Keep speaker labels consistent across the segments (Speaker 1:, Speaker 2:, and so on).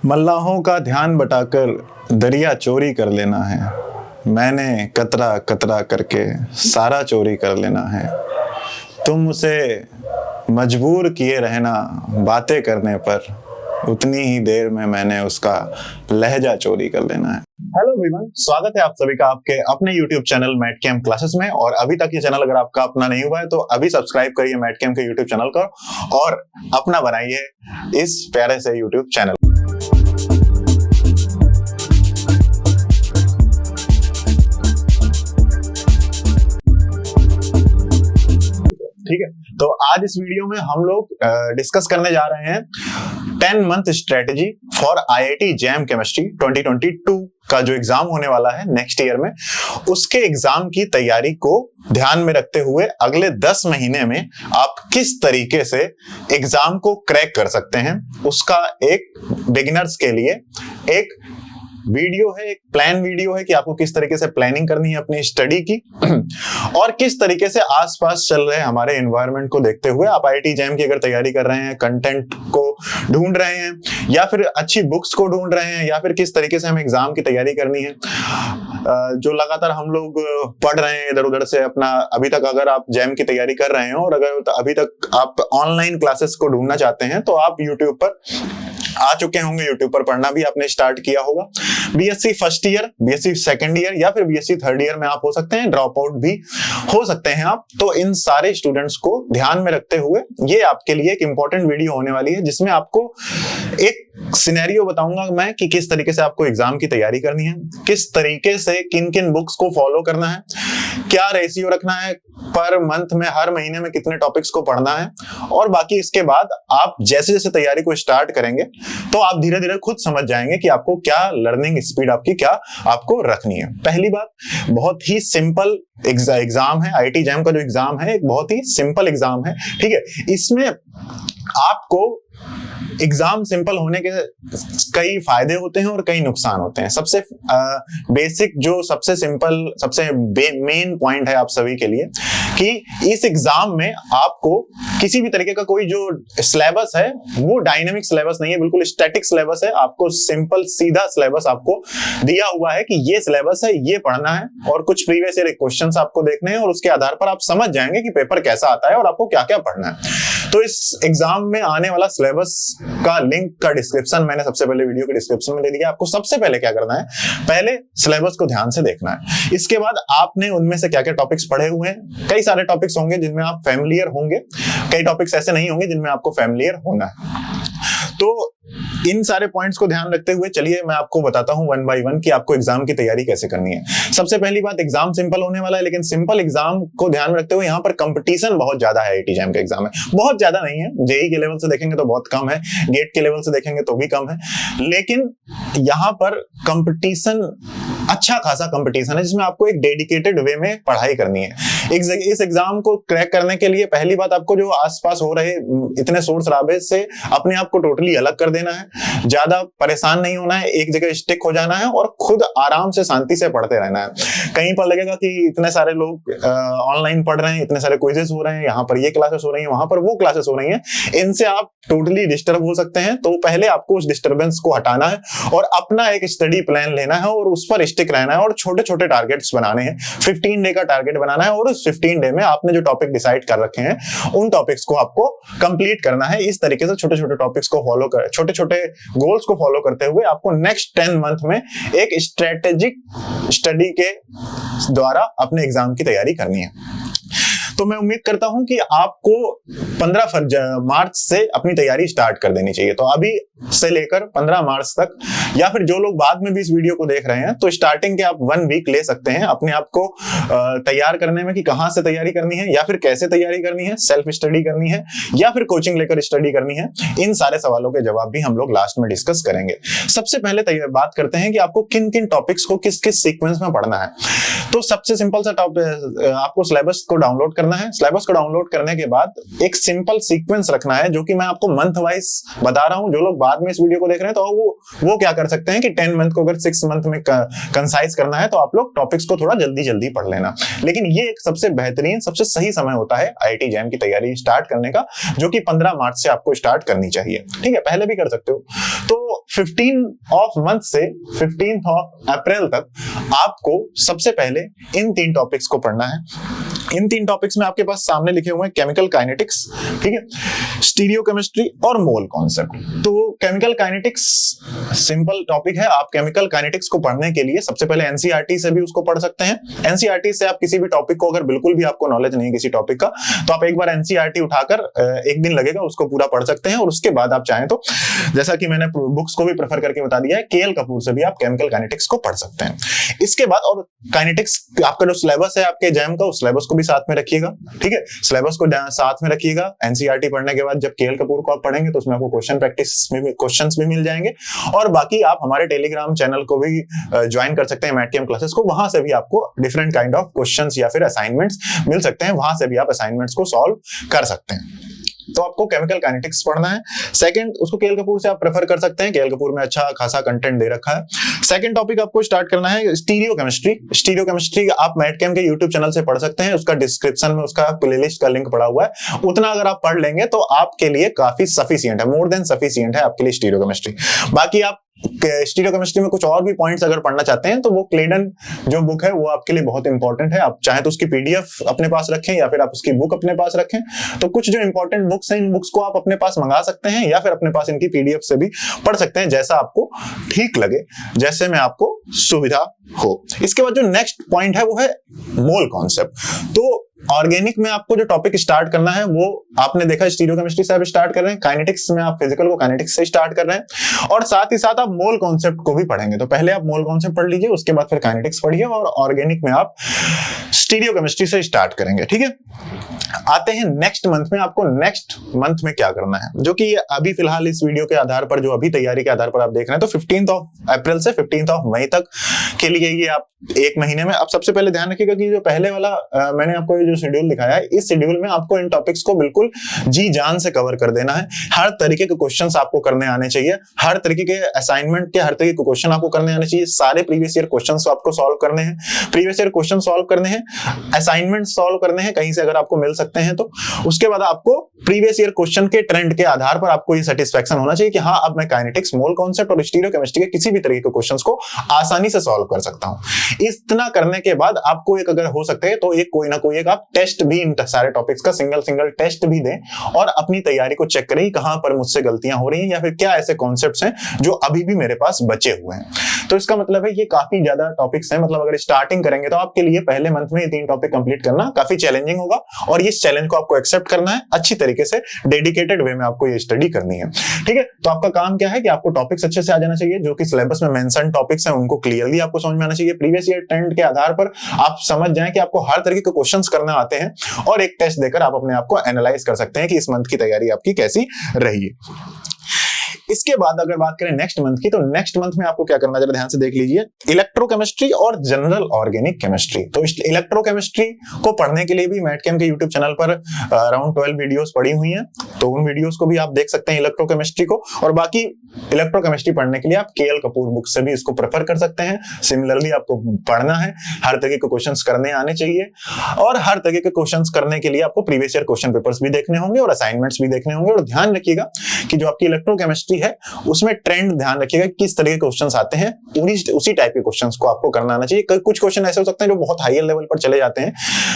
Speaker 1: मल्लाहों का ध्यान बटाकर दरिया चोरी कर लेना है। मैंने कतरा कतरा करके सारा चोरी कर लेना है। तुम उसे मजबूर किए रहना बातें करने पर, उतनी ही देर में मैंने उसका लहजा चोरी कर लेना है। हेलो एवरीवन, स्वागत है आप सभी का आपके अपने YouTube चैनल मैटकैम क्लासेस में। और अभी तक ये चैनल अगर आपका अपना नहीं हुआ है तो अभी सब्सक्राइब करिए मैटकैम के YouTube चैनल को और अपना बनाइए इस प्यारे से YouTube चैनल। ठीक है, तो आज इस वीडियो में हम लोग डिस्कस करने जा रहे हैं 10 month strategy for IIT jam chemistry 2022 का जो एग्जाम होने वाला है नेक्स्ट ईयर में, उसके एग्जाम की तैयारी को ध्यान में रखते हुए अगले 10 महीने में आप किस तरीके से एग्जाम को क्रैक कर सकते हैं, उसका एक बिगिनर्स के लिए एक वीडियो है, एक प्लान वीडियो है कि आपको किस तरीके से प्लानिंग करनी है अपनी स्टडी की और किस तरीके से आसपास चल रहे हमारे एनवायरनमेंट को देखते हुए आप IIT जैम की अगर तैयारी कर रहे हैं, कंटेंट को ढूंढ रहे हैं या फिर अच्छी बुक्स को ढूंढ रहे हैं या फिर किस तरीके से हमें एग्जाम की तैयारी करनी है, जो लगातार हम लोग पढ़ रहे हैं इधर उधर से अपना, अभी तक अगर आप जैम की तैयारी कर रहे हैं और अगर अभी तक आप ऑनलाइन क्लासेस को ढूंढना चाहते हैं तो आप यूट्यूब पर आ चुके होंगे, यूट्यूब पर पढ़ना भी आपने स्टार्ट किया होगा। BSc first year, BSc second year या फिर BSc थर्ड ईयर में आप हो सकते हैं, ड्रॉप आउट भी हो सकते हैं आप। तो इन सारे स्टूडेंट्स को ध्यान में रखते हुए ये आपके लिए एक इंपॉर्टेंट वीडियो होने वाली है जिसमें आपको एक सिनेरियो बताऊंगा मैं कि किस तरीके से आपको एग्जाम की तैयारी करनी है, किस तरीके से किन किन बुक्स को फॉलो करना है, क्या रेशियो रखना है पर मंथ में, हर महीने में कितने टॉपिक्स को पढ़ना है। और बाकी इसके बाद आप जैसे जैसे तैयारी को स्टार्ट करेंगे तो आप धीरे धीरे खुद समझ जाएंगे कि आपको क्या लर्निंग स्पीड आपकी क्या आपको रखनी है। पहली बात, बहुत ही सिंपल एग्जाम है। IIT जैम का जो एग्जाम है एक बहुत ही सिंपल एग्जाम है, ठीक है। इसमें आपको एग्जाम सिंपल होने के कई फायदे होते हैं और कई नुकसान होते हैं। सबसे बेसिक जो सबसे सिंपल सबसे मेन पॉइंट है आप सभी के लिए कि इस एग्जाम में आपको किसी भी तरीके का कोई जो सिलेबस है वो डायनेमिक सिलेबस नहीं है, बिल्कुल स्टैटिक सिलेबस है। आपको सिंपल सीधा सिलेबस आपको दिया हुआ है कि ये सिलेबस है, ये पढ़ना है और कुछ प्रीवियस ईयर क्वेश्चंस आपको देखने हैं और उसके आधार पर आप समझ जाएंगे कि पेपर कैसा आता है और आपको क्या क्या पढ़ना है। तो इस एग्जाम में आने वाला सिलेबस का लिंक का डिस्क्रिप्शन मैंने सबसे पहले वीडियो के डिस्क्रिप्शन में दे दिया। आपको सबसे पहले क्या करना है, पहले सिलेबस को ध्यान से देखना है। इसके बाद आपने उनमें से क्या क्या टॉपिक्स पढ़े हुए हैं, कई सारे टॉपिक्स होंगे जिनमें आप फैमिलियर होंगे, कई टॉपिक्स ऐसे नहीं होंगे जिनमें आपको फैमिलियर होना है। तो इन सारे पॉइंट्स को ध्यान रखते हुए चलिए मैं आपको बताता हूं वन बाय वन कि आपको एग्जाम की तैयारी कैसे करनी है। सबसे पहली बात, एग्जाम सिंपल होने वाला है, लेकिन सिंपल एग्जाम को ध्यान में रखते हुए यहाँ पर कंपटीशन बहुत ज्यादा है। IIT जैम का एग्जाम है, बहुत ज्यादा नहीं है, जेईई के लेवल से देखेंगे तो बहुत कम है, गेट के लेवल से देखेंगे तो भी कम है, लेकिन यहाँ पर कंपटीशन अच्छा खासा कंपटीशन है जिसमें आपको एक डेडिकेटेड वे में पढ़ाई करनी है। इस एग्जाम को क्रैक करने के लिए पहली बात, आपको जो आसपास हो रहे इतने शोर शराबे से अपने आप को टोटली अलग कर देना है, ज्यादा परेशान नहीं होना है, एक जगह स्टिक हो जाना है और खुद आराम से शांति से पढ़ते रहना है। कहीं पर लगेगा कि इतने सारे लोग ऑनलाइन पढ़ रहे हैं, इतने सारे क्विजेस हो रहे हैं, यहाँ पर ये क्लासेस हो रही हैं, वहां पर वो क्लासेस हो रही हैं, इनसे आप टोटली डिस्टर्ब हो सकते हैं। तो पहले आपको उस डिस्टर्बेंस को हटाना है और अपना एक स्टडी प्लान लेना है और उस पर स्टिक रहना है और छोटे छोटे टारगेट्स बनाने हैं। 15 डे का टारगेट बनाना है और उस 15 डे में आपने जो टॉपिक डिसाइड कर रखे हैं उन टॉपिक्स को आपको कंप्लीट करना है। इस तरीके से छोटे छोटे टॉपिक्स को फॉलो कर, छोटे छोटे गोल्स को फॉलो करते हुए आपको नेक्स्ट 10 मंथ में एक स्ट्रेटेजिक स्टडी के द्वारा अपने एग्जाम की तैयारी करनी है। तो मैं उम्मीद करता हूं कि आपको 15 मार्च से अपनी तैयारी स्टार्ट कर देनी चाहिए। तो अभी से लेकर 15 मार्च तक, या फिर जो लोग बाद में भी इस वीडियो को देख रहे हैं तो स्टार्टिंग के आप 1 वीक ले सकते हैं अपने आप को तैयार करने में कि कहां से तैयारी करनी है या फिर कैसे तैयारी करनी है, सेल्फ स्टडी करनी है या फिर कोचिंग लेकर स्टडी करनी है। इन सारे सवालों के जवाब भी हम लोग लास्ट में डिस्कस करेंगे। सबसे पहले बात करते हैं कि आपको किन किन टॉपिक्स को किस किस सीक्वेंस में पढ़ना है। तो सबसे सिंपल सा टॉपिक, आपको सिलेबस को डाउनलोड करना करना है, सिलेबस को डाउनलोड करने के बाद एक सिंपल सीक्वेंस रखना है, जो कि मैं आपको मंथ वाइज बता रहा हूं। जो लोग बाद में इस वीडियो को देख रहे हैं तो वो क्या कर सकते हैं कि 10 मंथ को अगर 6 मंथ में कंसाइज करना है तो आप लोग टॉपिक्स को थोड़ा जल्दी जल्दी पढ़ लेना। लेकिन ये एक सबसे बेहतरीन, सबसे सही समय होता है IIT जैम की तैयारी स्टार्ट करने का, जो कि 15 मार्च से आपको स्टार्ट करनी चाहिए। ठीक है, पहले भी कर सकते हो। तो 15 ऑफ मंथ से 15 ऑफ अप्रैल तक आपको सबसे पहले इन 3 टॉपिक्स को पढ़ना है। इन 3 टॉपिक्स में आपके पास सामने लिखे हुए हैं केमिकल काइनेटिक्स, ठीक है, स्टीरियोकेमिस्ट्री और मोल कॉन्सेप्ट। तो केमिकल काइनेटिक्स सिंपल टॉपिक है। आप केमिकल काइनेटिक्स को पढ़ने के लिए सबसे पहले एनसीईआरटी से भी उसको पढ़ सकते हैं। एनसीईआरटी से आप किसी भी टॉपिक को, अगर बिल्कुल भी आपको नॉलेज नहीं है किसी टॉपिक का, तो आप एक बार एनसीईआरटी उठाकर एक दिन लगेगा, उसको पूरा पढ़ सकते हैं। और उसके बाद आप चाहें तो, जैसा कि मैंने बुक्स को भी प्रेफर करके बता दिया है, केएल कपूर से भी आप केमिकल काइनेटिक्स को पढ़ सकते हैं। इसके बाद और काइनेटिक्स आपका जो सिलेबस है आपके जैम का, उस सिलेबस को भी साथ में रखिएगा। ठीक है, सिलेबस को साथ में रखिएगा। एनसीईआरटी पढ़ने के बाद जब केएल कपूर को आप पढ़ेंगे तो उसमें आपको क्वेश्चन प्रैक्टिस में भी क्वेश्चंस भी मिल जाएंगे। और बाकी आप हमारे टेलीग्राम चैनल को भी ज्वाइन कर सकते हैं, मैटकेम क्लासेस को। वहां से भी आपको डिफरेंट काइंड ऑफ क्वेश्चंस या फिर असाइनमेंट्स मिल सकते हैं। वहां से भी आप असाइनमेंट्स को सॉल्व कर सकते हैं। तो आपको केमिकल काइनेटिक्स पढ़ना है। सेकंड, उसको केएल कपूर से आप प्रेफर कर सकते हैं, केएल कपूर में अच्छा खासा कंटेंट दे रखा है। सेकंड टॉपिक आपको स्टार्ट करना है स्टीरियोकेमिस्ट्री। स्टीरियोकेमिस्ट्री आप मैटकेम के यूट्यूब चैनल से पढ़ सकते हैं, उसका डिस्क्रिप्शन में उसका प्लेलिस्ट का लिंक पड़ा हुआ है। उतना अगर आप पढ़ लेंगे तो आपके लिए काफी सफिशिएंट है, मोर देन सफिशिएंट है आपके लिए स्टीरियोकेमिस्ट्री। बाकी आप स्टीरियोकेमिस्ट्री में कुछ और भी पॉइंट्स अगर पढ़ना चाहते हैं तो वो क्लेडन जो बुक है वो आपके लिए बहुत इंपॉर्टेंट है। आप चाहे तो उसकी पीडीएफ अपने पास रखें या फिर आप उसकी बुक अपने पास रखें। तो कुछ जो इंपॉर्टेंट बुक्स हैं, इन बुक्स को आप अपने पास मंगा सकते हैं या फिर अपने पास इनकी पीडीएफ से भी पढ़ सकते हैं, जैसा आपको ठीक लगे, जैसे में आपको सुविधा हो। इसके बाद जो नेक्स्ट पॉइंट है वो है मोल कॉन्सेप्ट। तो ऑर्गेनिक में आपको जो टॉपिक स्टार्ट करना है वो आपने देखा स्टीरियोकेमिस्ट्री से आप स्टार्ट कर रहे हैं, काइनेटिक्स में आप फिजिकल को काइनेटिक्स से स्टार्ट कर रहे हैं, और साथ ही साथ आप मोल कॉन्सेप्ट को भी पढ़ेंगे। तो पहले आप मोल कॉन्सेप्ट पढ़ लीजिए, उसके बाद फिर काइनेटिक्स पढ़िए, और ऑर्गेनिक में आप स्टीरियोकेमिस्ट्री से स्टार्ट करेंगे। ठीक है, आते हैं नेक्स्ट मंथ में। आपको नेक्स्ट मंथ में क्या करना है, जो कि अभी फिलहाल इस वीडियो के आधार पर, जो अभी तैयारी के आधार पर आप देख रहे हैं, तो 15 ऑफ अप्रैल से 15 ऑफ मई तक के लिए ये आप एक महीने में आप सबसे पहले ध्यान रखिएगा कि जो पहले वाला मैंने आपको ये जो शेड्यूल दिखाया है, इस शेड्यूल में आपको इन टॉपिक्स को बिल्कुल जी जान से कवर कर देना है। हर तरीके के क्वेश्चंस आपको करने आने चाहिए, हर तरीके के असाइनमेंट के हर तरीके के क्वेश्चन आपको करने आने चाहिए। सारे प्रीवियस ईयर क्वेश्चंस आपको सॉल्व करने हैं, प्रीवियस ईयर क्वेश्चन सॉल्व करने हैं, असाइनमेंट सॉल्व करने हैं कहीं से अगर आपको मिल सकते हैं तो। उसके बाद आपको प्रीवियस ईयर क्वेश्चन के ट्रेंड के आधार पर आपको ये सेटिस्फैक्शन होना चाहिए कि हाँ, अब मैं काइनेटिक्स, मोल कॉन्सेप्ट और स्टीरियोकेमिस्ट्री के किसी भी तरीके के क्वेश्चंस को आसानी से सॉल्व कर सकता हूं। इतना करने के बाद आपको एक, अगर हो सकते हैं तो एक कोई ना कोई एक आप टेस्ट भी इन सारे टॉपिक्स का सिंगल टेस्ट भी दें और अपनी तैयारी को चेक करें कहां पर मुझसे गलतियां हो रही हैं या फिर क्या ऐसे कॉन्सेप्ट्स हैं जो अभी भी मेरे पास बचे हुए हैं। तो इसका मतलब है ये काफी ज्यादा टॉपिक्स हैं, मतलब अगर स्टार्टिंग करेंगे तो आपके लिए पहले मंथ में ये 3 टॉपिक कंप्लीट करना काफी चैलेंजिंग होगा, और इस चैलेंज को आपको एक्सेप्ट करना है, अच्छी तरीके से डेडिकेटेड वे में आपको ये स्टडी करनी है। ठीक है, तो आपका काम क्या है कि आपको टॉपिक्स अच्छे से आ जाना चाहिए, जो कि सिलेबस में मेंशन टॉपिक्स हैं उनको क्लियरली आपको समझ में आना चाहिए। प्रीवियस ईयर ट्रेंड के आधार पर आप समझ जाएं कि आपको हर तरीके के क्वेश्चंस करना आते हैं, और एक टेस्ट देकर आप अपने आप को एनालाइज कर सकते हैं कि इस मंथ की तैयारी आपकी कैसी रही है। इसके बाद अगर बात करें नेक्स्ट मंथ की, तो नेक्स्ट मंथ में आपको क्या करना है जरा ध्यान से देख लीजिए, इलेक्ट्रोकेमिस्ट्री और जनरल ऑर्गेनिक केमिस्ट्री। तो इलेक्ट्रोकेमिस्ट्री को पढ़ने के लिए भी मैटकेम के यूट्यूब चैनल पर अराउंड 12 वीडियोस पड़ी हुई हैं, तो उन वीडियोस को भी आप देख सकते हैं इलेक्ट्रोकेमिस्ट्री को। और बाकी इलेक्ट्रोकेमिस्ट्री पढ़ने के लिए आप केएल कपूर बुक से भी इसको प्रेफर कर सकते हैं। सिमिलरली आपको पढ़ना है, हर तरीके के क्वेश्चंस करने आने चाहिए, और हर तरीके के क्वेश्चंस करने के लिए आपको प्रीवियस ईयर क्वेश्चन पेपर्स भी देखने होंगे और असाइनमेंट्स भी देखने होंगे। और ध्यान रखिएगा कि जो आपकी इलेक्ट्रोकेमिस्ट्री है उसमें ट्रेंड ध्यान रखिएगा किस तरह के क्वेश्चंस आते हैं, उसी टाइप के क्वेश्चंस को आपको करना आना चाहिए। कुछ क्वेश्चन ऐसे हो सकते हैं जो बहुत हायर लेवल पर चले जाते हैं,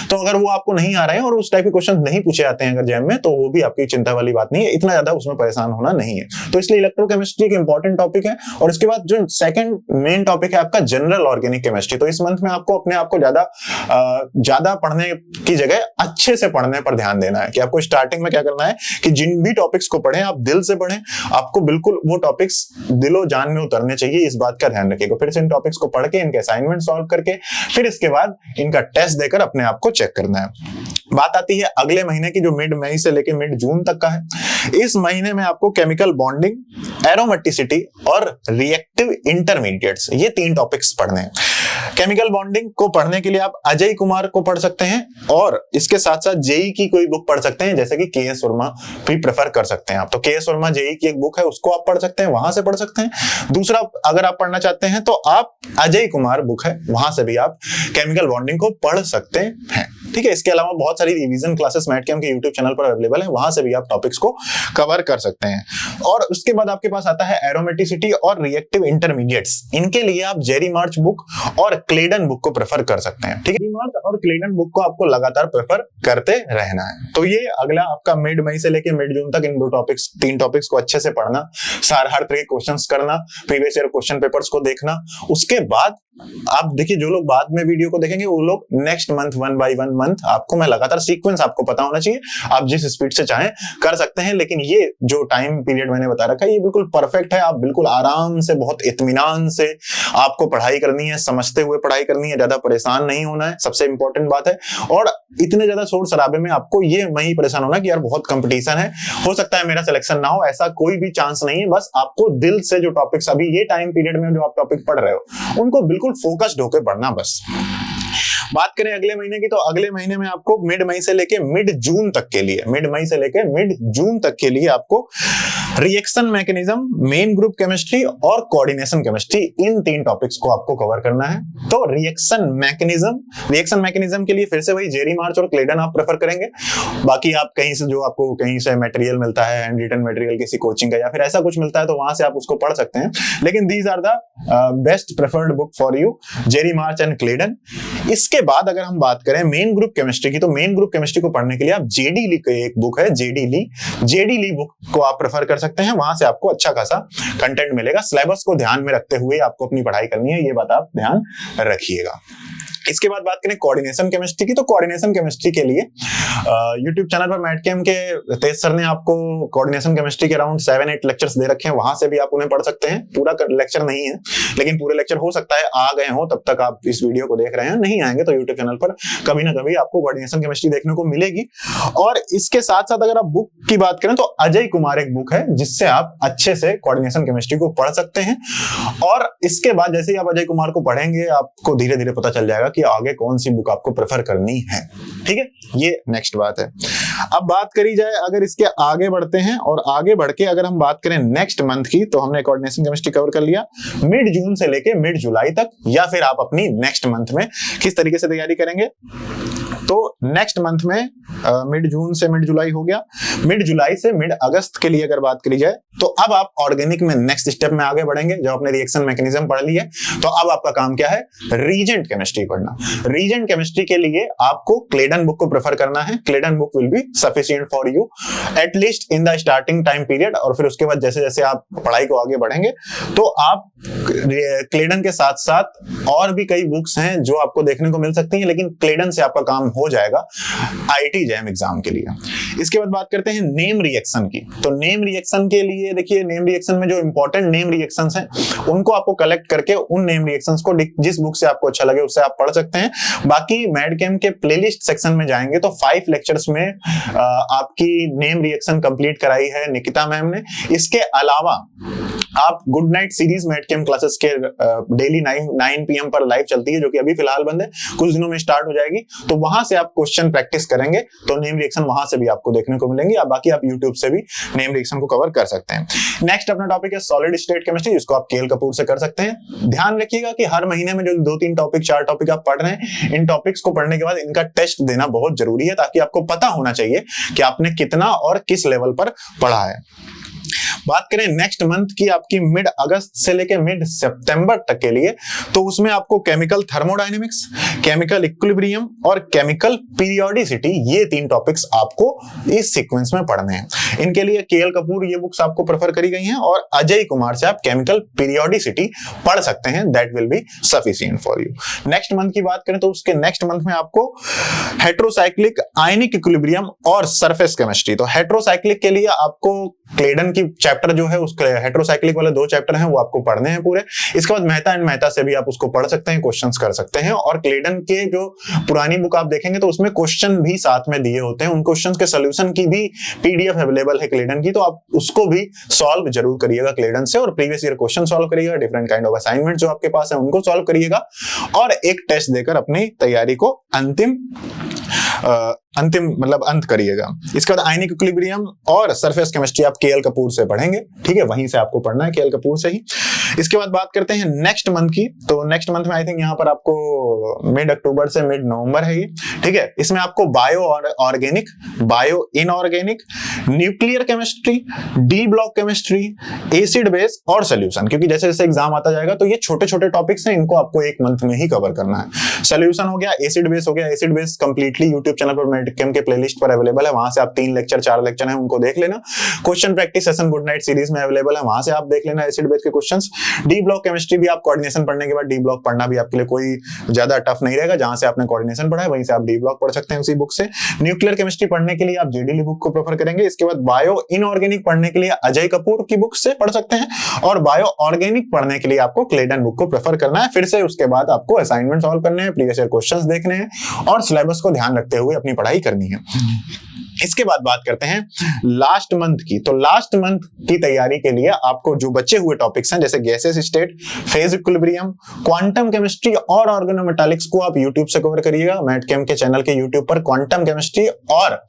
Speaker 1: तो अगर वो आपको नहीं आ रहे हैं और उस टाइप के क्वेश्चन नहीं पूछे जाते हैं अगर जैम में, तो वो भी आपकी चिंता वाली बात नहीं है, इतना ज्यादा उसमें परेशान होना नहीं है। तो इसलिए इलेक्ट्रोकेमिस्ट्री एक इंपॉर्टेंट टॉपिक है। और इसके बाद जो सेकंड मेन टॉपिक है आपका जनरल ऑर्गेनिक केमिस्ट्री। तो इस मंथ में आपको अपने आप को ज्यादा पढ़ने की जगह अच्छे से पढ़ने पर ध्यान देना है, कि आपको स्टार्टिंग में क्या करना है कि जिन भी टॉपिक्स को पढ़ें आप दिल से पढ़ें, आपको बिल्कुल वो टॉपिक्स दिलो जान में उतरने चाहिए, इस बात का ध्यान रखिएगा। फिर से इन टॉपिक्स को पढ़ के इनके असाइनमेंट सॉल्व करके फिर इसके बाद इनका टेस्ट देकर अपने आप को चेक करना है। बात आती है अगले महीने की, जो मिड मई से लेकर मिड जून तक का है। इस महीने में आपको केमिकल बॉन्डिंग, एरोमेटिसिटी और रिएक्टिव इंटरमीडिएट्स, ये 3 टॉपिक्स पढ़ने हैं। केमिकल बॉन्डिंग को पढ़ने के लिए आप अजय कुमार को पढ़ सकते हैं और इसके साथ साथ जेई की कोई बुक पढ़ सकते हैं, जैसे कि के.एस. वर्मा भी प्रेफर कर सकते हैं आप। तो के.एस. वर्मा जेई की एक बुक है, उसको आप पढ़ सकते हैं, वहां से पढ़ सकते हैं। दूसरा, अगर आप पढ़ना चाहते हैं तो आप अजय कुमार बुक है, वहां से भी आप केमिकल बॉन्डिंग को पढ़ सकते हैं। ठीक है, इसके अलावा बहुत सारी रिवीजन क्लासेस मैटकेम के यूट्यूब चैनल पर अवेलेबल है, वहां से भी आप टॉपिक्स को कवर कर सकते हैं। और उसके बाद आपके पास आता है एरोमेटिसिटी और रिएक्टिव इंटरमीडिएट्स। इनके लिए आप जेरी मार्च बुक और क्लेडन बुक को प्रेफर कर सकते हैं। ठीक है, जेरी मार्च और क्लेडन बुक को आपको लगातार प्रेफर करते रहना है। तो ये अगला आपका मिड मई से लेकर मिड जून तक इन 3 टॉपिक्स को अच्छे से पढ़ना, हर तरह के क्वेश्चंस करना, प्रीवियस ईयर क्वेश्चन पेपर्स को देखना। उसके बाद आप देखिए, जो लोग बाद में वीडियो को देखेंगे वो लोग नेक्स्ट मंथ 1 बाय 1 मंथ आपको मैं लगातार सीक्वेंस आपको पता होना चाहिए, आप जिस स्पीड से चाहें कर सकते हैं। लेकिन ये जो टाइम पीरियड मैंने बता रखा है ये बिल्कुल परफेक्ट है। आप बिल्कुल आराम से, बहुत इत्मीनान से आपको पढ़ाई करनी है, समझते हुए पढ़ाई करनी है, ज्यादा परेशान नहीं होना है, सबसे इंपॉर्टेंट बात है। और इतने ज्यादा शोर शराबे में आपको ये नहीं परेशान होना कि यार बहुत कंपटीशन है, हो सकता है मेरा सिलेक्शन ना हो, ऐसा कोई भी चांस नहीं है। बस आपको दिल से जो टॉपिक्स अभी ये टाइम पीरियड में जो आप टॉपिक पढ़ रहे हो उनको बिल्कुल फोकस्ड होकर पढ़ना बस। बात करें अगले महीने की, तो अगले महीने में आपको मिड मई से लेके मिड जून तक के लिए आपको reaction mechanism, main group chemistry और कोऑर्डिनेशन केमिस्ट्री, इन 3 टॉपिक्स को आपको कवर करना है। तो रिएक्शन मैकेनिज्म के लिए फिर से वही जेरी मार्च और क्लेडन आप प्रेफर करेंगे। बाकी आप कहीं से जो आपको कहीं से मटेरियल मिलता है, हैंड रिटन मटेरियल किसी कोचिंग का या फिर ऐसा कुछ मिलता है, तो वहां से आप उसको पढ़ सकते हैं। लेकिन these are the best preferred book for you, Jerry March and Clayden. इसके बाद अगर हम बात करें मेन ग्रुप केमिस्ट्री की, तो मेन ग्रुप केमिस्ट्री को पढ़ने के लिए आप जेडी ली की एक बुक है, जेडी ली बुक को आप प्रेफर कर सकते हैं। वहां से आपको अच्छा खासा कंटेंट मिलेगा। सिलेबस को ध्यान में रखते हुए आपको अपनी पढ़ाई करनी है, ये बात आप ध्यान रखिएगा। इसके बाद बात करें कोऑर्डिनेशन केमिस्ट्री की, तो कोऑर्डिनेशन केमिस्ट्री के लिए यूट्यूब चैनल पर मैटकेम के तेज सर ने आपको कोऑर्डिनेशन केमिस्ट्री के अराउंड 7-8 लेक्चर्स दे रखे हैं, वहां से भी आप उन्हें पढ़ सकते हैं। पूरा लेक्चर नहीं है, लेकिन पूरे लेक्चर हो सकता है आ गए हो तब तक आप इस वीडियो को देख रहे हैं, नहीं आएंगे तो यूट्यूब चैनल पर कभी ना कभी आपको कोऑर्डिनेशन केमिस्ट्री देखने को मिलेगी। और इसके साथ साथ अगर आप बुक की बात करें तो अजय कुमार एक बुक है जिससे आप अच्छे से कोऑर्डिनेशन केमिस्ट्री को पढ़ सकते हैं। और इसके बाद जैसे ही आप अजय कुमार को पढ़ेंगे आपको धीरे धीरे पता चल जाएगा कि आगे कौन सी बुक आपको प्रेफर करनी है। ठीक है, ये नेक्स्ट बात है। अब बात करी जाए अगर इसके आगे बढ़ते हैं, और आगे बढ़ के अगर हम बात करें नेक्स्ट मंथ की, तो हमने कोऑर्डिनेशन केमिस्ट्री कवर कर लिया मिड जून से लेके मिड जुलाई तक, या फिर आप अपनी नेक्स्ट मंथ में किस तरीके से तैयारी करेंगे। तो नेक्स्ट मंथ में मिड जून से मिड जुलाई हो गया, मिड जुलाई से मिड अगस्त के लिए अगर बात करी जाए तो अब आप ऑर्गेनिक में नेक्स्ट स्टेप में आगे बढ़ेंगे। जब आपने रिएक्शन मैकेनिज्म पढ़ लिया तो अब आपका काम क्या है, रीजेंट केमिस्ट्री पढ़ना। रीजेंट केमिस्ट्री के लिए आपको क्लेडन बुक को प्रेफर करना है। Clayden book will be sufficient for you at least in the starting time period. और फिर उसके बाद जैसे जैसे आप पढ़ाई को आगे बढ़ेंगे तो आप क्लेडन के साथ साथ और भी कई बुक्स हैं जो आपको देखने को मिल सकती हैं, लेकिन क्लेडन से आपका काम हो जाएगा आईआईटी जैम एग्जाम के लिए। इसके बाद बात करते हैं नेम रिएक्शन की। तो नेम रिएक्शन के लिए देखिए, नेम रिएक्शन में जो इंपॉर्टेंट नेम रिएक्शंस हैं उनको आपको कलेक्ट करके उन नेम रिएक्शंस को जिस बुक से आपको अच्छा लगे उससे आप पढ़ सकते हैं। बाकी मैडकेम के प्लेलिस्ट सेक्शन में जाएंगे तो 5 लेक्चर्स में आपकी नेम रिएक्शन कंप्लीट कराई है निकिता मैम ने। इसके अलावा आप गुड नाइट सीरीज मैडकेम क्लासेस के डेली 9 PM पर लाइव चलती है, जो कि अभी फिलहाल बंद है, कुछ दिनों में स्टार्ट हो जाएगी। तो वहां से आप क्वेश्चन प्रैक्टिस करेंगे तो नेम रिएक्शन वहां से भी आपको देखने को मिलेंगे। या बाकी आप यूट्यूब से भी नेम रिएक्शन को कवर कर सकते हैं। नेक्स्ट अपना टॉपिक है सॉलिड स्टेट केमिस्ट्री, जिसको आप केएल कपूर से कर सकते हैं। ध्यान रखिएगा कि हर महीने में जो 2-3 टॉपिक 4 टॉपिक आप पढ़ रहे हैं, इन टॉपिक्स को पढ़ने के बाद इनका टेस्ट देना बहुत जरूरी है, ताकि आपको पता होना चाहिए कि आपने कितना और किस लेवल पर पढ़ा है। बात करें नेक्स्ट मंथ की आपकी मिड अगस्त से लेकर मिड सितंबर तक के लिए, तो उसमें आपको केमिकल थर्मोडायनेमिक्स, केमिकल इक्विलिब्रियम और केमिकल पीरियोडिसिटी, ये 3 टॉपिक्स आपको इस सीक्वेंस में पढ़ने हैं। इनके लिए केएल कपूर ये बुक्स आपको प्रेफर करी गई हैं, और अजय कुमार से आप केमिकल पीरियोडिसिटी पढ़ सकते हैं। That will be sufficient for you. Next month की बात करें तो उसके नेक्स्ट मंथ में आपको हेटेरोसाइक्लिक, आयनिक इक्विलिब्रियम और सरफेस केमिस्ट्री। तो हेटेरोसाइक्लिक के लिए आपको क्लेडन की चैप्टर जो है उसके हेटेरोसाइक्लिक वाले 2 चैप्टर हैं वो आपको पढ़ने हैं पूरे। इसके बाद मेहता एंड मेहता से भी आप उसको पढ़ सकते हैं, क्वेश्चंस कर सकते हैं। और क्लेडन के जो पुरानी बुक आप देखेंगे तो उसमें क्वेश्चन भी साथ में दिए होते हैं, उन क्वेश्चंस के सॉल्यूशन की भी पीडीएफ अवेलेबल है क्लेडन की, तो आप उसको भी सॉल्व जरूर करिएगा क्लेडन से, और प्रीवियस ईयर क्वेश्चन सॉल्व करिएगा, डिफरेंट काइंड ऑफ असाइनमेंट जो आपके पास है उनको सॉल्व करिएगा, और एक टेस्ट देकर अपनी तैयारी को अंतिम मतलब अंत करिएगा। इसके बाद आयनिक इक्विलिब्रियम और सरफेस केमिस्ट्री आप केएल कपूर से पढ़ेंगे, ठीक है, वहीं से आपको पढ़ना है, केएल कपूर से ही। इसके बाद बात करते हैं नेक्स्ट मंथ की। तो नेक्स्ट मंथ में आई थिंक यहाँ पर आपको मिड अक्टूबर से मिड नवंबर है ये, ठीक है। इसमें आपको बायो और organic, bio inorganic, nuclear chemistry, D block chemistry, acid base और सोल्यूशन, क्योंकि जैसे जैसे एग्जाम आता जाएगा तो ये छोटे छोटे टॉपिक्स हैं, इनको आपको एक मंथ में ही कवर करना है। सोल्यूशन हो गया, एसिड बेस हो गया, acid base completely YouTube channel पर मेडिकेम के प्लेलिस्ट पर अवेलेबल है, वहां से आप 3 लेक्चर 4 लेक्चर हैं उनको देख लेना। Question practice session good night series में अवेलेबल है, वहां से आप देख लेना एसिड बेस के क्वेश्चंस। डी ब्लॉक केमिस्ट्री भी आप कोऑर्डिनेशन पढ़ने के बाद डी ब्लॉक पढ़ना भी आपके लिए कोई ज्यादा टफ नहीं रहेगा, जहां से आपने कोऑर्डिनेशन पढ़ा है वहीं से आप डी ब्लॉक पढ़ सकते हैं उसी बुक से। न्यूक्लियर केमिस्ट्री पढ़ने के लिए आप जेडीली बुक को प्रेफर करेंगे। इसके बाद बायो इनऑर्गेनिक पढ़ने के लिए अजय कपूर की बुक से पढ़ सकते हैं, और बायो ऑर्गेनिक पढ़ने के लिए आपको क्लेडन बुक को प्रेफर करना है। फिर से उसके बाद आपको असाइनमेंट सॉल्व करने हैं, प्रीवियस ईयर क्वेश्चंस देखने हैं, और सिलेबस को ध्यान रखते हुए अपनी पढ़ाई करनी है। इसके बाद बात करते हैं लास्ट मंथ की। तो लास्ट मंथ की तैयारी के लिए आपको जो बचे हुए टॉपिक्स हैं, जैसे gases state, phase equilibrium, quantum chemistry और ऑर्गेनोमेटालिक्स को आप यूट्यूब से कवर करिएगा। मैटकेम के चैनल के यूट्यूब पर क्वांटम केमिस्ट्री और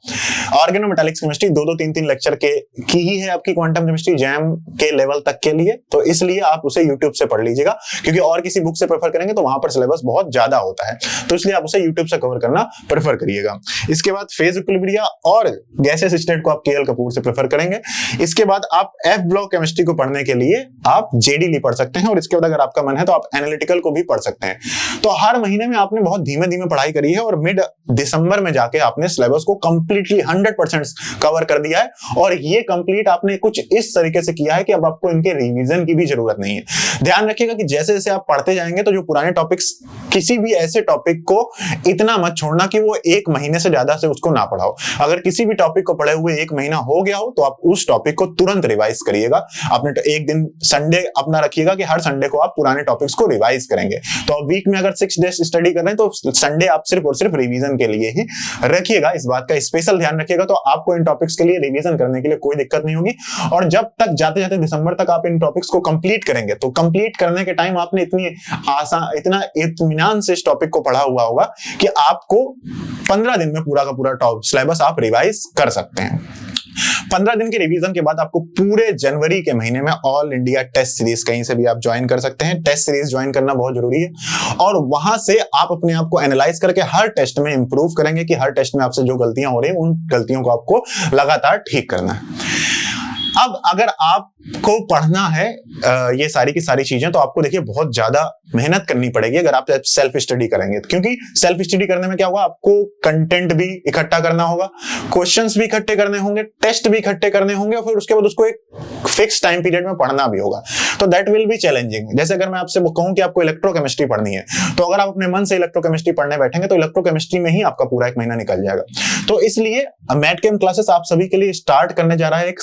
Speaker 1: ऑर्गेनोमेटालिक्स केमिस्ट्री 2-3 लेक्चर की ही है आपकी क्वांटम केमिस्ट्री जैम के लेवल तक के लिए, तो इसलिए आप उसे यूट्यूब से पढ़ लीजिएगा, क्योंकि और किसी बुक से प्रेफर करेंगे तो वहां पर सिलेबस बहुत ज्यादा होता है, तो इसलिए आप उसे यूट्यूब से कवर करना प्रेफर करिएगा। इसके बाद फेज इक्विलिब्रियम और गैसेस स्टेट को आप केएल कपूर से प्रेफर करेंगे। इसके बाद आप एफ ब्लॉक केमिस्ट्री को पढ़ने के लिए आप जेडीली पढ़ सकते हैं, और इसके बाद अगर आपका मन है तो आप एनालिटिकल को भी पढ़ सकते हैं। तो हर महीने में आपने बहुत धीमे धीमे पढ़ाई करी है, और मिड दिसंबर में जाके आपने सिलेबस को कंप्लीटली 100% कवर कर दिया है, और ये कंप्लीट आपने कुछ इस तरीके से किया है कि अब आपको इनके रिवीजन की भी जरूरत नहीं है। ध्यान रखिएगा कि जैसे जैसे आप पढ़ते जाएंगे तो जो पुराने टॉपिक्स, किसी भी ऐसे टॉपिक को इतना मत छोड़ना कि वो 1 महीने से ज्यादा से उसको ना पढ़ाओ। अगर किसी भी टॉपिक को पढ़े हुए 1 महीना हो गया हो तो आप उस टॉपिक को तुरंत रिवाइज करिएगा। आपने एक दिन संडे अपना रखिएगा कि हर संडे को आप पुराने टॉपिक्स को रिवाइज करेंगे। तो आप वीक में अगर 6 डेज स्टडी कर रहे हैं तो संडे आप सिर्फ और सिर्फ रिवीजन के लिए ही रखिएगा। इस बात का स्पेशल ध्यान रखिएगा, तो आपको इन टॉपिक्स के लिए रिवीजन करने के लिए कोई दिक्कत नहीं होगी। और जब तक जाते जाते दिसंबर तक आप इन टॉपिक्स को कंप्लीट करेंगे, तो कंप्लीट करने के टाइम आपने इतना इत्मीनान से इस टॉपिक को पढ़ा हुआ होगा कि आपको 15 दिन में पूरा का पूरा सिलेबस आप रिवाइज कर सकते हैं। 15 दिन के रिवीजन के बाद आपको पूरे जनवरी के महीने में ऑल इंडिया टेस्ट सीरीज कहीं से भी आप ज्वाइन कर सकते हैं। टेस्ट सीरीज ज्वाइन करना बहुत जरूरी है, और वहां से आप अपने आप को एनालाइज करके हर टेस्ट में इंप्रूव करेंगे कि हर टेस्ट में आपसे जो गलतियां हो रही हैं उन गलतियों को आपको लगातार ठीक करना है। अब अगर आपको पढ़ना है ये सारी की सारी चीजें, तो आपको देखिए बहुत ज्यादा मेहनत करनी पड़ेगी अगर आप सेल्फ स्टडी करेंगे, क्योंकि सेल्फ स्टडी करने में क्या होगा, आपको कंटेंट भी इकट्ठा करना होगा, क्वेश्चंस भी इकट्ठे करने होंगे, टेस्ट भी इकट्ठे करने होंगे, और फिर उसके बाद उसको एक फिक्स टाइम पीरियड में पढ़ना भी होगा। तो दैट विल बी चैलेंजिंग। जैसे अगर मैं आपसे कहूं कि आपको इलेक्ट्रोकेमिस्ट्री पढ़नी है, तो अगर आप अपने मन से इलेक्ट्रोकेमिस्ट्री पढ़ने बैठेंगे तो इलेक्ट्रोकेमिस्ट्री में ही आपका पूरा 1 महीना निकल जाएगा। तो इसलिए मैटकेम क्लासेस आप सभी के लिए स्टार्ट करने जा रहा है एक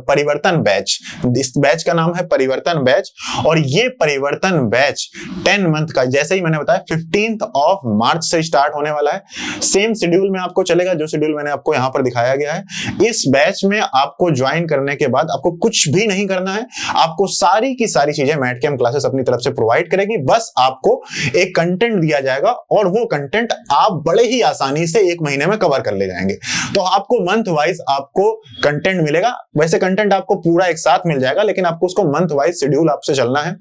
Speaker 1: परिवर्तन बैच। इस बैच का नाम है परिवर्तन बैच, और ये परिवर्तन बैच 10 मंथ का, जैसे ही मैंने बताया 15 मार्च से स्टार्ट होने वाला है। सेम शेड्यूल में आपको चलेगा जो शेड्यूल मैंने आपको यहां पर दिखाया गया है। इस बैच में आपको ज्वाइन करने के बाद आपको कुछ भी नहीं करना है, आपको सारी की सारी चीजें मैटकेम क्लासेस अपनी तरफ से प्रोवाइड करेगी। बस आपको एक कंटेंट दिया जाएगा, और वो कंटेंट आप बड़े ही आसानी से 1 महीने में कवर कर ले जाएंगे। तो आपको मंथ वाइज आपको कंटेंट मिलेगा। वैसे कंटेंट आपको पूरा एक साथ मिल जाएगा, लेकिन आपको उसको मंथ वाइज शेड्यूल आपसे चलना है।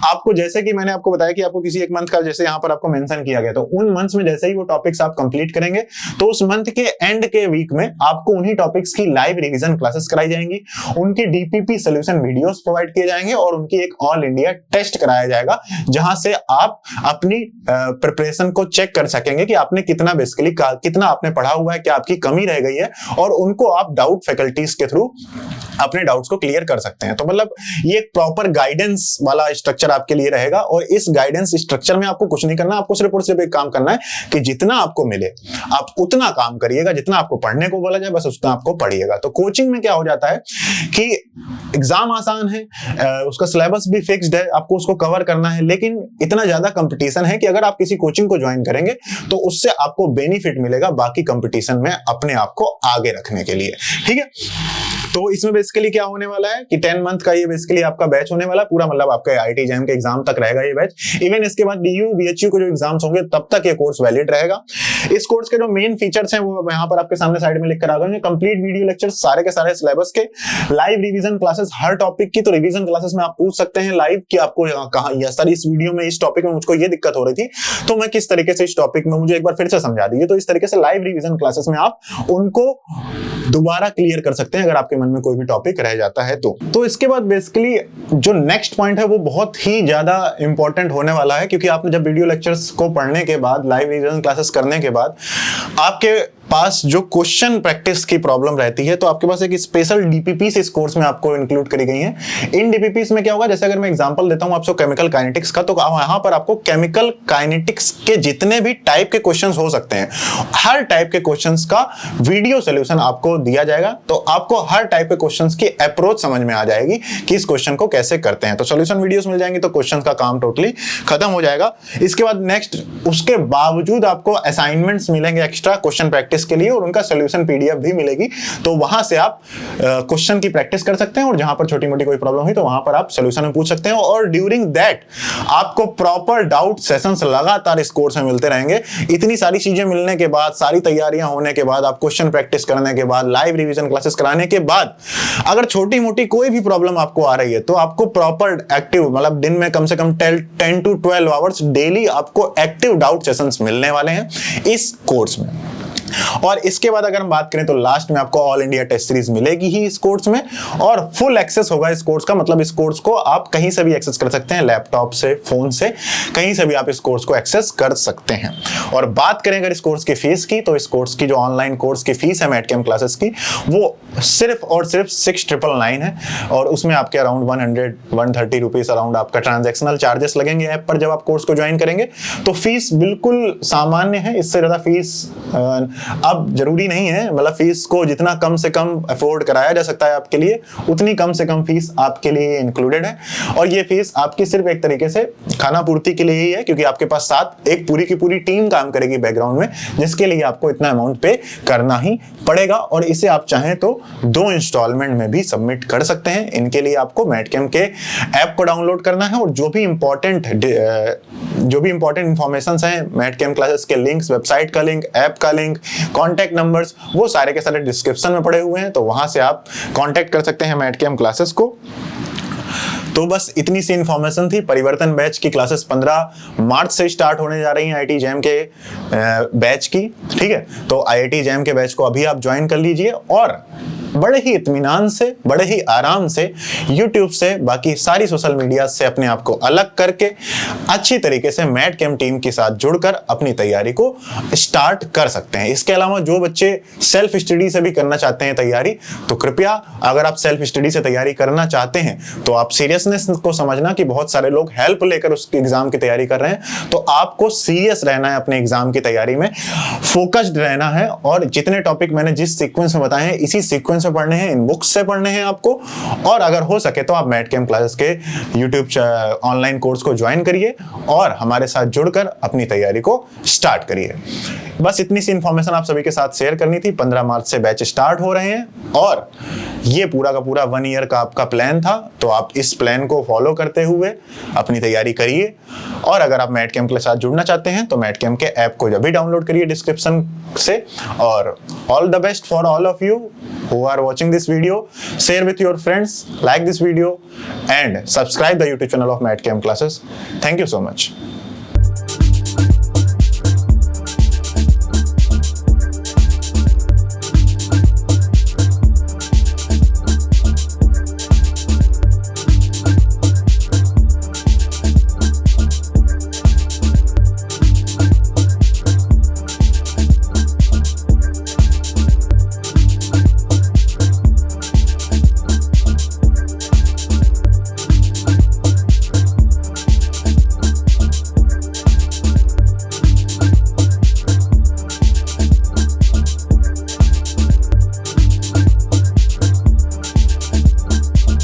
Speaker 1: आपको जैसे कि मैंने आपको बताया कि आपको किसी एक मंथ का, जैसे यहां पर आपको मेंशन किया गया, तो उन मंथ्स में जैसे ही वो टॉपिक्स आप कंप्लीट करेंगे, तो उस मंथ के एंड के वीक में आपको उन्हीं टॉपिक्स की लाइव रिवीजन क्लासेस कराई जाएंगी, उनकी डीपीपी सॉल्यूशन वीडियोस प्रोवाइड किए जाएंगे, और उनकी एक ऑल इंडिया टेस्ट कराया जाएगा, जहां से आप अपनी प्रिपरेशन को चेक कर सकेंगे कि आपने कितना बेसिकली कितना आपने पढ़ा हुआ है, क्या आपकी कमी रह गई है, और उनको आप डाउट फैकल्टीज के थ्रू अपने डाउट्स को क्लियर कर सकते हैं। तो मतलब ये एक प्रॉपर गाइडेंस वाला स्ट्रक्चर स्ट्रक्चर आपके लिए रहेगा, और इस गाइडेंस स्ट्रक्चर में आपको कुछ नहीं करना, आपको सिर्फ और सिर्फ एक काम करना है कि जितना आपको मिले आप उतना काम करिएगा, जितना आपको पढ़ने को बोला जाए बस उतना आपको पढ़िएगा। तो कोचिंग में क्या हो जाता है कि एग्जाम आसान है, उसका सिलेबस भी फिक्स्ड है, आपको उसको कवर करना है, लेकिन इतना ज्यादा कंपटीशन है कि अगर आप किसी कोचिंग को ज्वाइन करेंगे तो उससे आपको बेनिफिट मिलेगा बाकी कंपटीशन में अपने आप को आगे रखने के लिए। ठीक है, तो इसमें बेसिकली क्या होने वाला है कि 10 मंथ का ये बेसिकली आपका बैच होने वाला है पूरा, मतलब आपके आईआईटी जैम के एग्जाम तक रहेगा ये बैच। इवन इसके बाद डीयू बीएचयू के जो एग्जाम्स होंगे तब तक ये कोर्स वैलिड रहेगा। इस कोर्स के जो मेन फीचर्स हैं वो यहाँ पर आपके सामने साइड में लिख कर आ गए। कंप्लीट वीडियो लेक्चर सारे के सारे सिलेबस के, लाइव रिवीजन क्लासेस हर टॉपिक की, तो रिवीजन क्लासेस में आप पूछ सकते हैं लाइव कि आपको कहाँ या सर इस वीडियो में इस टॉपिक में मुझको ये दिक्कत हो रही थी तो मैं किस तरीके से इस टॉपिक में मुझे एक बार फिर से समझा दीजिए। तो इस तरीके से लाइव रिवीजन क्लासेस में आप उनको दोबारा क्लियर कर सकते हैं अगर आपके मन में कोई भी टॉपिक रह जाता है तो इसके बाद बेसिकली जो नेक्स्ट पॉइंट है वो बहुत ही ज्यादा इंपॉर्टेंट होने वाला है, क्योंकि आपने जब वीडियो लेक्चर्स को पढ़ने के बाद, लाइव रिवीजन क्लासेस करने के बाद आपके पास जो क्वेश्चन प्रैक्टिस की प्रॉब्लम रहती है तो आपके पास एक स्पेशल डीपीपीस इस कोर्स में आपको इंक्लूड करी गई हैं। इन डीपीपीस में क्या होगा, जैसे अगर मैं एग्जांपल देता हूं आपको केमिकल काइनेटिक्स का, तो यहां पर आपको केमिकल काइनेटिक्स के जितने भी टाइप के क्वेश्चंस हो सकते हैं, हर टाइप के क्वेश्चंस का वीडियो सॉल्यूशन आपको दिया जाएगा। तो आपको हर टाइप के क्वेश्चंस की अप्रोच समझ में आ जाएगी कि इस क्वेश्चन को कैसे करते हैं। तो सॉल्यूशन वीडियोस मिल जाएंगी तो क्वेश्चन का काम टोटली खत्म हो जाएगा। इसके बाद नेक्स्ट, उसके बावजूद आपको असाइनमेंट्स मिलेंगे एक्स्ट्रा क्वेश्चन प्रैक्टिस के लिए, और उनका सॉल्यूशन पीडीएफ भी मिलेगी। तो वहां से आप क्वेश्चन की प्रैक्टिस कर सकते हैं, और जहां पर छोटी मोटी कोई प्रॉब्लम हुई तो वहां पर आप सॉल्यूशन में पूछ सकते हैं। और ड्यूरिंग दैट आपको प्रॉपर डाउट सेशंस लगातार इस कोर्स में मिलते रहेंगे। इतनी सारी चीजें मिलने के बाद, सारी तैयारियां होने के बाद, आप क्वेश्चन प्रैक्टिस करने के बाद, लाइव रिवीजन क्लासेस कराने के बाद, अगर छोटी मोटी कोई भी प्रॉब्लम आपको आ रही है तो आपको प्रॉपर एक्टिव, मतलब दिन में कम से कम 10 to 12 आवर्स डेली आपको एक्टिव डाउट सेशंस मिलने वाले हैं इस कोर्स में। और इसके बाद अगर हम बात करें तो लास्ट में आपको ऑल इंडिया टेस्ट सीरीज मिलेगी ही इस कोर्स में, और फुल एक्सेस होगा इस कोर्स का। मतलब इस कोर्स को आप कहीं से भी एक्सेस कर सकते हैं, लैपटॉप से, फोन से, कहीं से भी आप इस कोर्स को एक्सेस कर सकते हैं। और बात करें अगर इस कोर्स की फीस की, तो इस कोर्स की जो ऑनलाइन कोर्स की फीस है मैटकेम क्लासेस की, वो सिर्फ और सिर्फ 6,999 है, और उसमें आपके अराउंड 130 रुपीज अराउंड आपका ट्रांजेक्शनल चार्जेस लगेंगे ऐप पर जब आप कोर्स को ज्वाइन करेंगे। तो फीस बिल्कुल सामान्य है, इससे ज्यादा फीस अब जरूरी नहीं है। मतलब फीस को जितना कम से कम अफोर्ड कराया जा सकता है आपके लिए, उतनी कम से कम फीस आपके लिए इंक्लूडेड है। और ये फीस आपकी सिर्फ एक तरीके से खाना पूर्ति के लिए ही है, क्योंकि आपके पास साथ एक पूरी की पूरी टीम काम करेगी बैकग्राउंड में, जिसके लिए आपको इतना अमाउंट पे करना ही पड़ेगा। और इसे आप चाहें तो 2 इंस्टॉलमेंट में भी सबमिट कर सकते हैं। इनके लिए आपको मैटकेम के ऐप को डाउनलोड करना है, और जो भी इंपॉर्टेंट इंफॉर्मेशन है, मैटकेम क्लासेस के लिंक्स, वेबसाइट का लिंक, ऐप का लिंक, कॉन्टैक्ट नंबर्स, वो सारे के सारे डिस्क्रिप्शन में पड़े हुए हैं। तो वहां से आप कॉन्टैक्ट कर सकते हैं मैटकेम क्लासेस को। तो बस इतनी सी इंफॉर्मेशन थी। परिवर्तन बैच की क्लासेस 15 मार्च से स्टार्ट होने जा रही हैं आईआईटी जैम के बैच की। ठीक है, तो आईआईटी जैम के बैच को अभी आप ज्वाइन कर लीजिए, और बड़े ही इत्मीनान से, बड़े ही आराम से YouTube से, बाकी सारी सोशल मीडिया से अपने आप को अलग करके अच्छी तरीके से मैटकेम टीम के साथ जुड़कर अपनी तैयारी को स्टार्ट कर सकते हैं। इसके अलावा जो बच्चे सेल्फ स्टडी से भी करना चाहते हैं तैयारी, तो कृपया अगर आप सेल्फ स्टडी से तैयारी करना चाहते हैं तो आप सीरियसनेस को समझना कि बहुत सारे लोग हेल्प लेकर उस एग्जाम की तैयारी कर रहे हैं। तो आपको सीरियस रहना है अपने एग्जाम की तैयारी में, फोकस्ड रहना है, और जितने टॉपिक मैंने जिस सीक्वेंस में बताए हैं इसी सीक्वेंस से पढ़ने हैं, इन बुक्स से पढ़ने हैं आपको। और अगर हो सके तो आप मैटकेम क्लासेस के YouTube ऑनलाइन कोर्स को ज्वाइन करिए और हमारे साथ जुड़कर अपनी तैयारी को स्टार्ट करिए। बस इतनी सी इंफॉर्मेशन आप सभी के साथ शेयर करनी थी। 15 मार्च से बैच स्टार्ट हो रहे हैं, और ये पूरा का पूरा 1 ईयर का आपका प्लान था। तो आप इस प्लान को फॉलो करते हुए अपनी तैयारी करिए। और अगर आप मैटकेम के साथ जुड़ना चाहते हैं तो मैटकेम के ऐप को जब भी डाउनलोड करिए डिस्क्रिप्शन से। और all the best for all of you who are watching this video. Share with your friends, like this video, and subscribe the YouTube channel of MatCam Classes. Thank you so much.